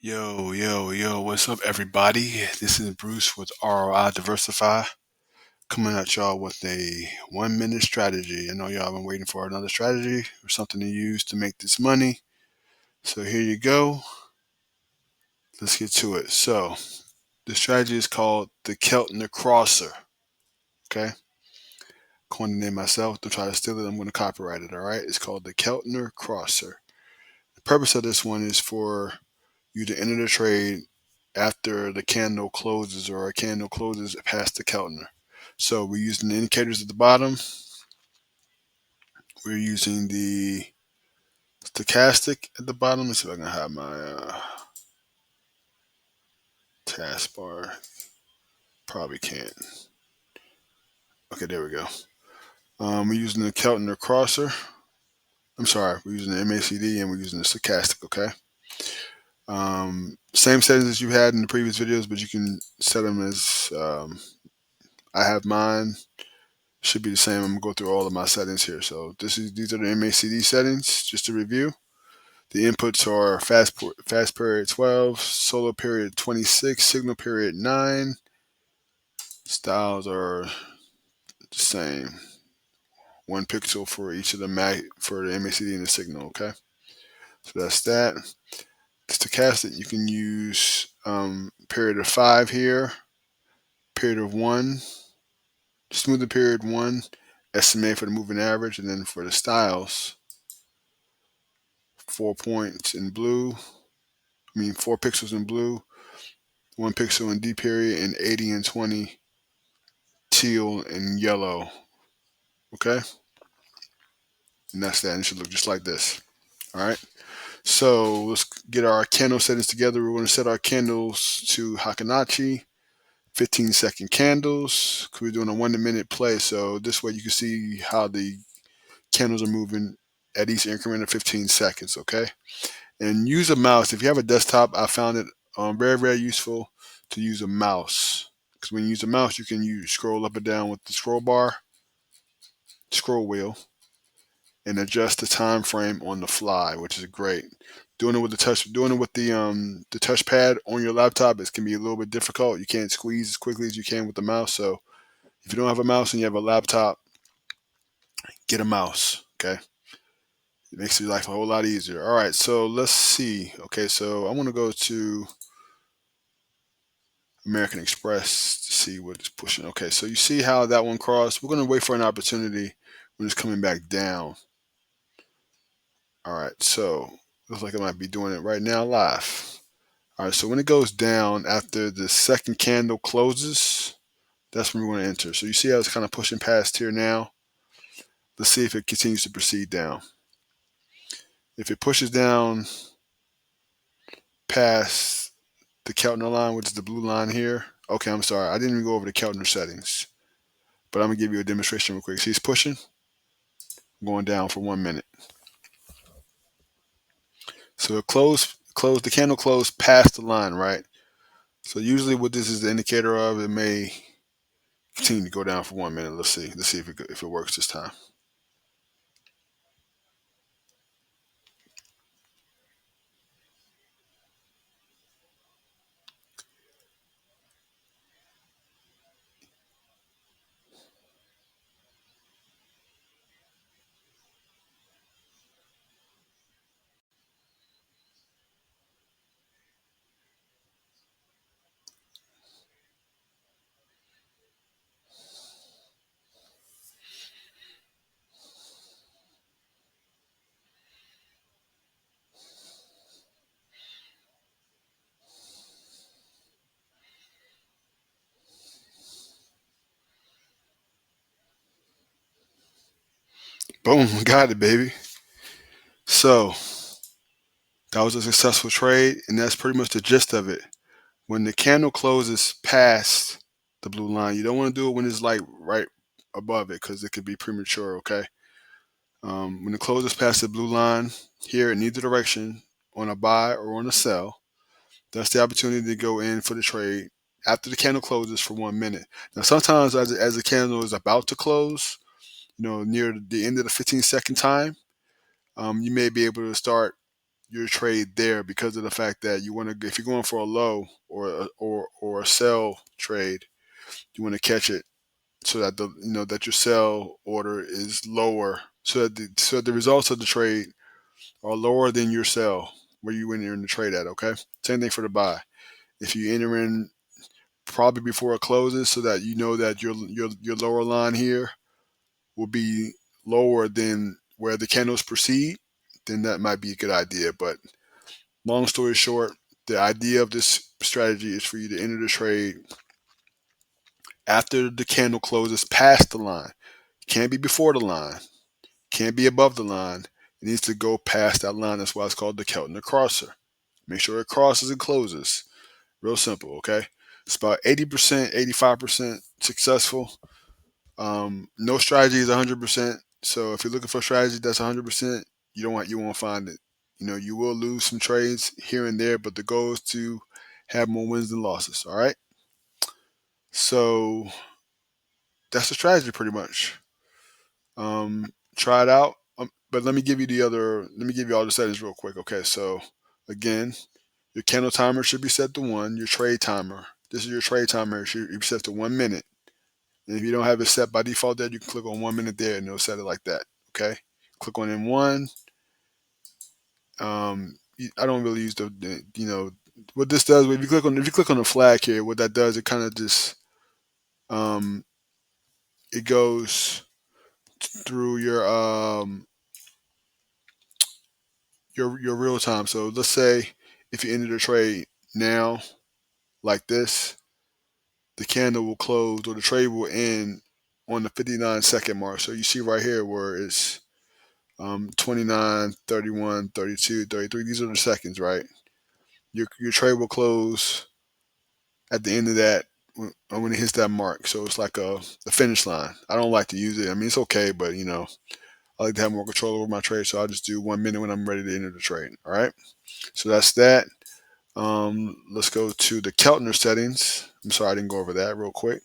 Yo, what's up, everybody? This is Bruce with ROI Diversify, coming at y'all with a 1 minute strategy. I know y'all been waiting for another strategy or something to use to make this money. So here you go. Let's get to it. So the strategy is called the Keltner Crosser. Okay. Coined the name myself. Don't try to steal it. I'm going to copyright it. All right. It's called the Keltner Crosser. The purpose of this one is for you to enter the trade after the candle closes or a candle closes past the Keltner. So we're using the indicators at the bottom. We're using the stochastic at the bottom. Let's see if I can have my taskbar. Probably can't. Okay, there we go. We're using the Keltner crosser. I'm sorry, we're using the MACD and we're using the stochastic, okay? Same settings as you had in the previous videos, but you can set them as I have mine. Should be the same. I'm gonna go through all of my settings here. So these are the MACD settings. Just to review, the inputs are fast period 12, solar period 26, signal period 9. Styles are the same. 1 pixel for each of the for the MACD and the signal. Okay, so that's that. The stochastic, you can use period of 5 here, period of 1, smoother period 1, estimate for the moving average, and then for the styles, 4 points in blue. 4 pixels in blue, 1 pixel in D period, and 80 and 20 teal and yellow. Okay? And that's that. And it should look just like this. All right? So let's get our candle settings together. We're going to set our candles to Hakanachi, 15-second candles, because we're doing a 1 minute play. So this way you can see how the candles are moving at each increment of 15 seconds. Okay? And use a mouse. If you have a desktop, I found it very, very useful to use a mouse. Because when you use a mouse, you can scroll up and down with the scroll wheel, and adjust the time frame on the fly, which is great. Doing it with the touchpad on your laptop, it can be a little bit difficult. You can't squeeze as quickly as you can with the mouse. So if you don't have a mouse and you have a laptop, get a mouse. Okay, it makes your life a whole lot easier. All right, so let's see. Okay, so I want to go to American Express to see what it's pushing. Okay, so you see how that one crossed. We're going to wait for an opportunity when it's coming back down. All right, so looks like I might be doing it right now live. All right, so when it goes down after the second candle closes, that's when we're going to enter. So you see how it's kind of pushing past here now. Let's see if it continues to proceed down. If it pushes down past the Keltner line, which is the blue line here. Okay, I'm sorry. I didn't even go over the Keltner settings, but I'm going to give you a demonstration real quick. See, it's pushing, going down for 1 minute. So it the candle closed past the line, right? So usually what this is the indicator of, it may continue to go down for 1 minute. Let's see if it works this time. Boom, got it, baby. So that was a successful trade, and that's pretty much the gist of it. When the candle closes past the blue line, you don't want to do it when it's like right above it because it could be premature. Okay. When it closes past the blue line here in either direction on a buy or on a sell, that's the opportunity to go in for the trade after the candle closes for 1 minute. Now, sometimes as the candle is about to close, near the end of the 15-second time, you may be able to start your trade there because of the fact that you want to, if you're going for a low or a sell trade, you want to catch it so that that your sell order is lower, so that the results of the trade are lower than your sell where you enter in the trade at. Okay, same thing for the buy. If you enter in probably before it closes, so that you know that your lower line here will be lower than where the candles proceed, then that might be a good idea. But long story short, the idea of this strategy is for you to enter the trade after the candle closes past the line. Can't be before the line. Can't be above the line. It needs to go past that line. That's why it's called the Keltner crosser. Make sure it crosses and closes. Real simple, okay? It's about 80%, 85% successful. No strategy is 100%. So if you're looking for a strategy that's 100%, you won't find it. You will lose some trades here and there, but the goal is to have more wins than losses. All right. So that's the strategy pretty much. Try it out. But let me give you the other. Let me give you all the settings real quick. Okay. So again, your candle timer should be set to 1. Your trade timer. This is your trade timer. It should be set to 1 minute. And if you don't have it set by default there, you can click on 1 minute there and it'll set it like that. Okay. Click on M1. I don't really use what this does. If you click on the flag here, what that does, it kind of just um, it goes through your real time. So let's say if you enter the trade now like this, the candle will close or the trade will end on the 59-second mark. So you see right here where it's 29, 31, 32, 33. These are the seconds, right? Your trade will close at the end of that when it hits that mark. So it's like the finish line. I don't like to use it. I mean, it's okay, but I like to have more control over my trade. So I'll just do 1 minute when I'm ready to enter the trade. All right. So that's that. Let's go to the Keltner settings. I'm sorry, I didn't go over that real quick.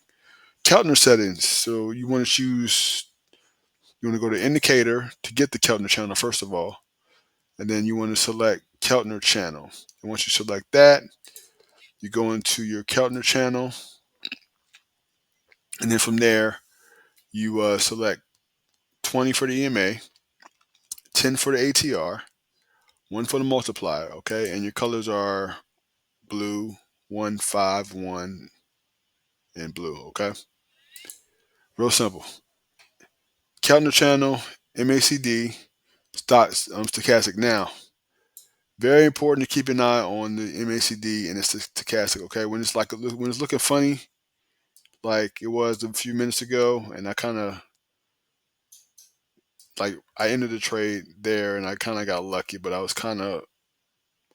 Keltner settings. So you want to go to indicator to get the Keltner channel first of all, and then you want to select Keltner channel. And once you select that, you go into your Keltner channel, and then from there you select 20 for the EMA, 10 for the ATR, 1 for the multiplier. Okay, and your colors are blue, 1, 5, 1, and blue. Okay, real simple. Keltner channel, MACD, stochastic. Now, very important to keep an eye on the MACD and the stochastic. Okay, when it's looking funny, like it was a few minutes ago, and I entered the trade there, and I kind of got lucky, but I was kind of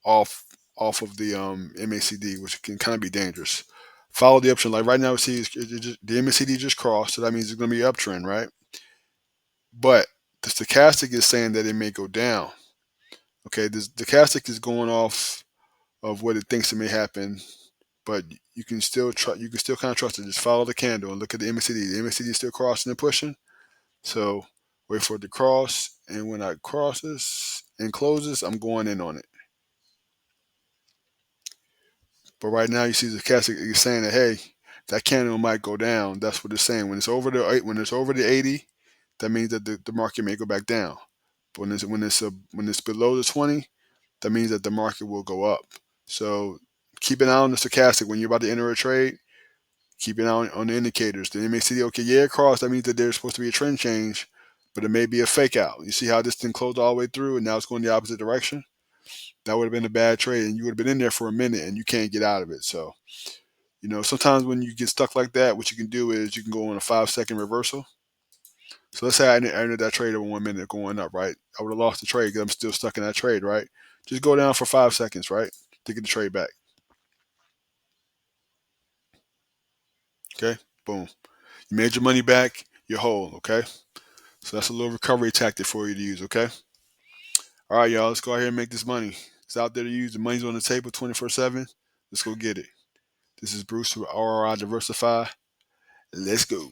off of the MACD, which can kind of be dangerous. Follow the uptrend. Like right now, we see the MACD just crossed, so that means it's going to be uptrend, right? But the stochastic is saying that it may go down. Okay, the stochastic is going off of what it thinks it may happen, but you can still try. You can still kind of trust it. Just follow the candle and look at the MACD. The MACD is still crossing and pushing. So wait for it to cross, and when it crosses and closes, I'm going in on it. But right now, you see the stochastic is saying that hey, that candle might go down. That's what it's saying. When it's over the 80, that means that the market may go back down. But when it's below the 20, that means that the market will go up. So keep an eye on the stochastic when you're about to enter a trade. Keep an eye on the indicators. The MACD, okay, yeah, cross. That means that there's supposed to be a trend change, but it may be a fake out. You see how this thing closed all the way through, and now it's going the opposite direction. That would have been a bad trade, and you would have been in there for a minute, and you can't get out of it. So sometimes when you get stuck like that, what you can do is you can go on a 5-second reversal. So let's say I entered that trade over 1 minute going up, right? I would have lost the trade because I'm still stuck in that trade, right? Just go down for 5 seconds, right, to get the trade back. Okay, boom. You made your money back. You're whole. Okay, so that's a little recovery tactic for you to use. Okay. All right, y'all. Let's go ahead and make this money. It's out there to use. The money's on the table 24/7. Let's go get it. This is Bruce with RRI Diversify. Let's go.